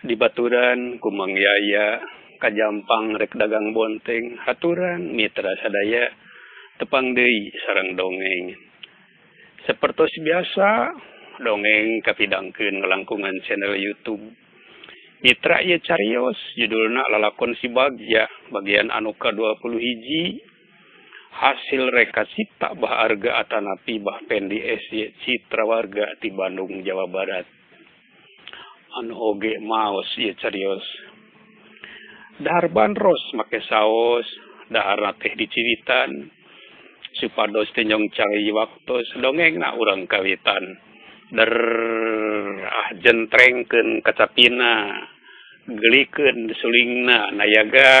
Di baturan kumang yaya kajampang rek dagang bonteng haturan mitra sadaya tepang deui sareng dongeng. Sapertos biasa dongeng kapidangkeun ngelangkungan channel YouTube. Mitra ieu carios judulna lalakon si Bagja bagian anu ka-21 hasil reka cipta bah arga atanapi bah pendi SY Citra warga di Bandung Jawa Barat. Anu oge maos ieu carios. Dahar bandros make saos, dahar teh diciritan. Supados tenyong cari waktos dongengna urang kawitan. Jentrengkeun kacapina, gelikeun sulingna nayaga.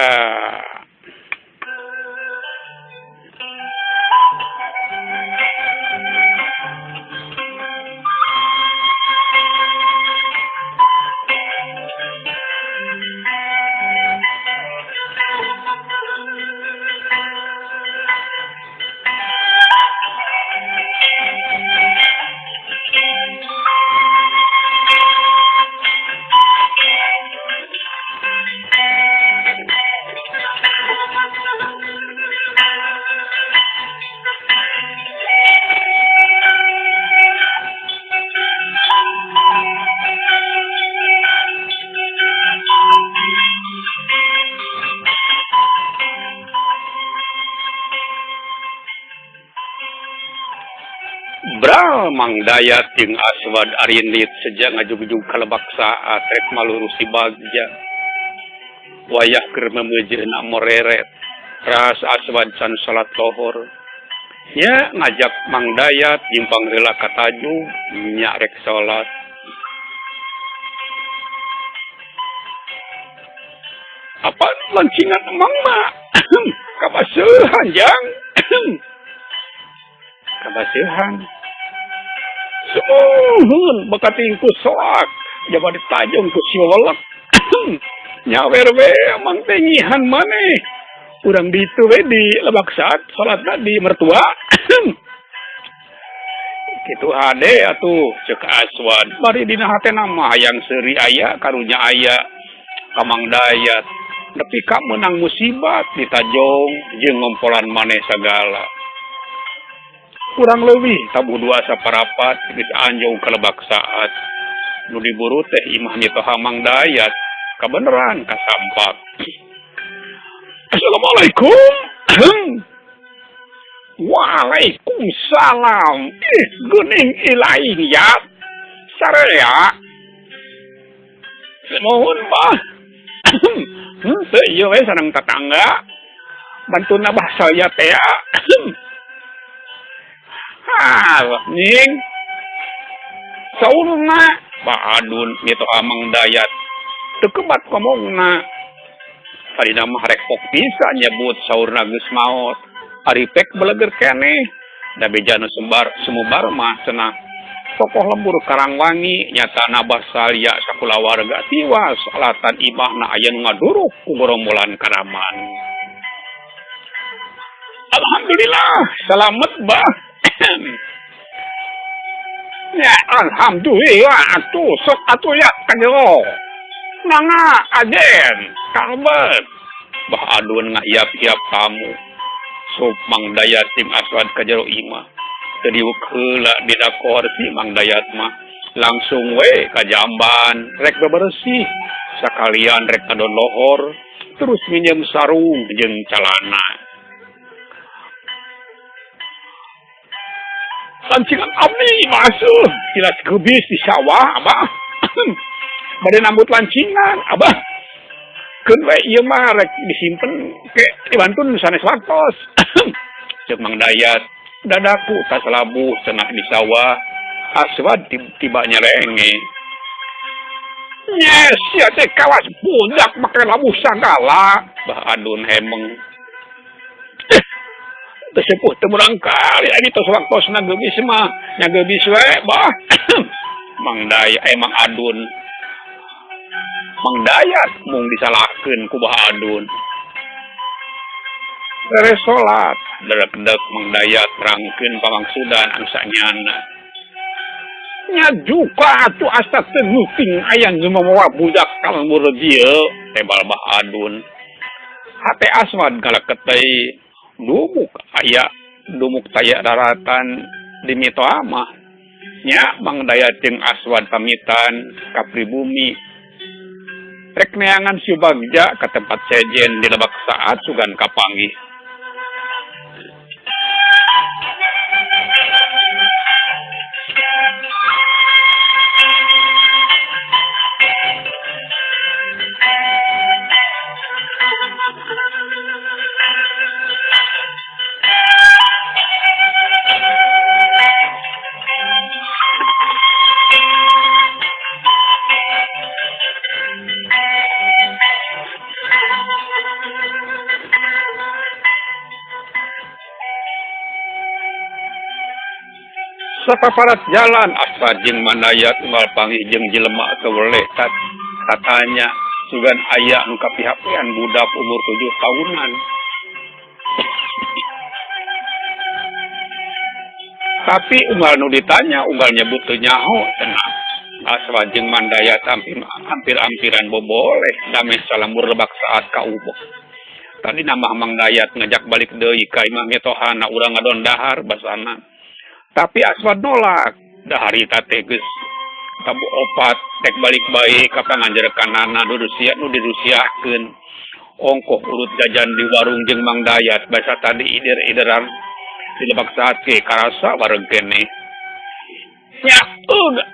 Bral Mang Dayat jeung Aswad Arinit sejak ngajug-jug kalebak saat rek maluru si Bagja. Wayah keur memeujeuna moreret. Ras Aswad can salat lohor. Ya ngajak Mang Dayat jimpang heula ka tajung nya rek salat. Apa lancingan emang mah? Kabaseuhan jang. Kabaseuhan. Semuhun bakatingku soak jaba ditajung ku siolek. Nyawer we mang tengihan maneh. Urang ditu we di lebak saat salatna di mertua. Kitu hade atuh ceuk Aswad. Bari dina hatena mah hayang seuri aya karunya aya ka Mang Dayat. Nepi ka meunang musibat ditajong jeung ngompolan maneh sagala. Kurang leuwih tabuh dua saparapat geus anjong kalebak saat nu diburu teh imah nyitoha Mang Dayat kabeneran kasampak. Assalamualaikum. Waalaikumsalam. Geuning ilaing ya. Sarea. Semohon bah. Teu ieu we sareng tetangga. Bantuna bah saya teh. Ning saurna Baadun mitoha Mang Dayat teu kebat ngomongna. Harina mah rek pok bisa nyebut saurna geus maot. Ari pek beleger keneh. Da bejana sumubar mah cenah tokoh lembur Karangwangi nyatana basalya sakulawarga tiwas alatan imahna aya nu ngaduruk ku gerombolan karaman. Alhamdulillah salamet bah. Ya alhamdulillah atuh sok atuh ya kanjero. Nanga ajen kalbet. Bah adun ngaiap-iap tamu. Sup Mang Dayat tim Aswad ka jero imah. Teu diuk heula dina kursi Mang Dayat mah. Langsung we ka jamban rek bebersih. Sakalian rek adon lohor terus minjem sarung jeung calana. Lancingan abdi masuk kilas gebis di sawah abah. Bade nambut lancingan abah. Keun we ieu mah rek disimpen ke dibantun sanes waktos. Ceuk Mang Dayat dadaku tas labuh cenah di sawah. Aswad tiba nyelenge. Yes, ya teh kawas budak make labuh sagala. Bah adun hemeng. Tesepuh temurang kali lagi tos waktosna geubis mah nya geubis we bah. Mang Adun Mang Dayat mung disalahkeun ku Bah Adun. Beres salat derek-dek Mang Dayat terangkeun pamangsudan anu sanyana. nya juga tuh asa tenuting ayang ngemawa budak kalmur dieu tebal bahadun hate aswad galaketei dumuk aya dumuk taya daratan di mito amah nya Mang Dayat jeung Aswad pamitan ka pribumi rek neangan si Bagja ka tempat sejen di lebak saat sugan kapanggih. Sapaparat jalan Aswad jeung Mandayat unggal panggih jeung jelema kewele katanya sugan aya nu kapihapean budak umur 7 tahunan. Tapi unggal nu ditanya unggal nyebut teu nyaho cenah. Aswad jeung Mandayat hampir-hampiran boboleh dameh salamur lebak saat ka ubah. Tadi nama Mang Dayat ngajak balik deui ka imah metohana urang ngadon dahar basana. Tapi Aswad nolak, dahari tateges tabu opat tek balik bae ka panganjerekanana nu dirusiakeun. Ongkoh urut jajan di warung jeung Mang Dayat basa tadi ider-ideran di lebak saat ke karasa bareng kene. Nya udah.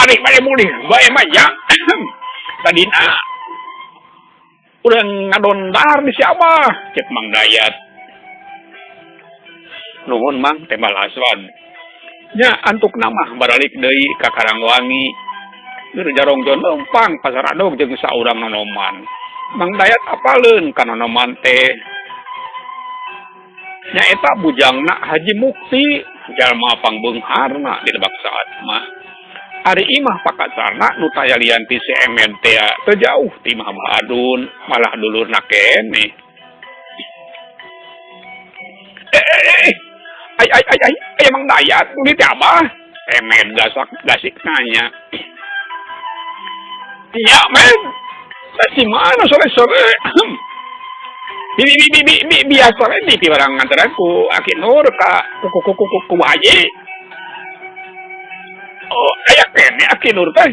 Adik bade mulih bae mah ya. Tadina urang ngadon dahar di si Abah cek Mang Dayat. Nuhun Mang tebal Aswad. Nya antuk nama baralik deui ka Karangwangi. Keur jarongjon lempang pasar adog jeung saurang nonoman. Mang Dayat apaleun ka nonoman teh. Nya eta bujangna Haji Mukti, jalma pangbeungharna di lebak saat mah. Ari imah pakasarna nu tayalian ti Emed teh teu jauh ti Imah Bahadun, malah dulurna keneh. Ay, Mang Dayat, ini apa? Men, gasik nanya. Iya, men. Di mana sore-sore? Biasa di barang nganteranku. Aki Nur ka kuku Haji. Oh, ayah kene Aki Nur teh.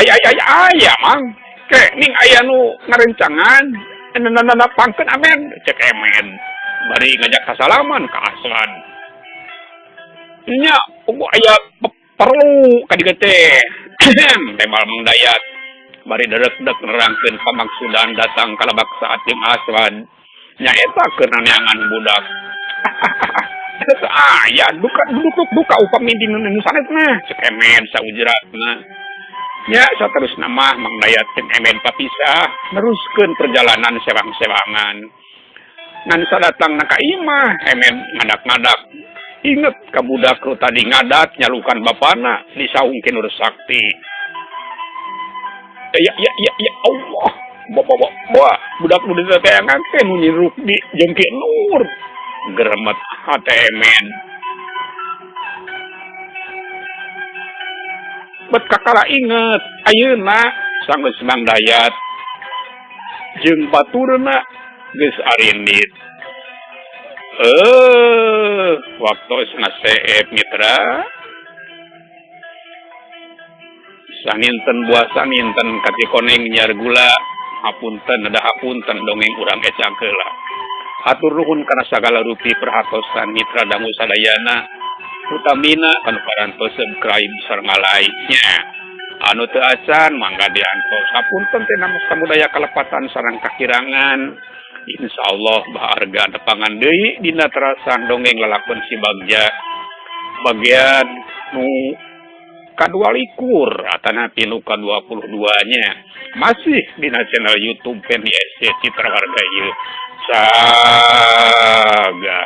Ayah, Mang. Kek ning ayah nu ngarencangan. Nana pangkeun amen cek Emen. Bari ngajak kasalaman ka Aswad. Nya ugu aya perlu ka dieu teh. Tebal Mang Dayat. Bari derek-dek nerangkeun pamaksudan datang ka lebak saat jeung Aswad. Nya eta keur naneangan budak. Ya duka upami di nu sanetna cek Emen saujratna. Ya saterusna mah Mang Dayat jeung Emen papisah neruskeun perjalanan sewang-sewangan. Ngan sadatang na ka imah Emen ngadak-ngadak inget ka budak lu tadi ngadat nyalukan bapana disaungkeun Nur Sakti. Ya Allah. Wah, budak nu diteteangan teh nu nyirup di jeung Ki Nur. Geremet hate Emen. Bet kakara inget ayeuna sanggeus Mang Dayat jeung baturna geus arindit. Waktu ngaseep mitra. Saninten buasa ninten kati koneng nyar gula. Hapunten ada hapunten dongeng urang ecang heula. Hatur nuhun kana sagala rupi perhatosan mitra dangu sadayana. Utamina anu parantos subscribe sareng like-nya. Anu teu acan mangga diantos. Hapunten teh namus samudaya kalepatan sareng kakirangan. Insyaallah baharga tepangan deui dina terasan dongeng lalakon si Bagja. Bagian nu ka-22 atanapi nu ka-22-nya masih dina channel YouTube PNISC Citra Warga ieu. Saga.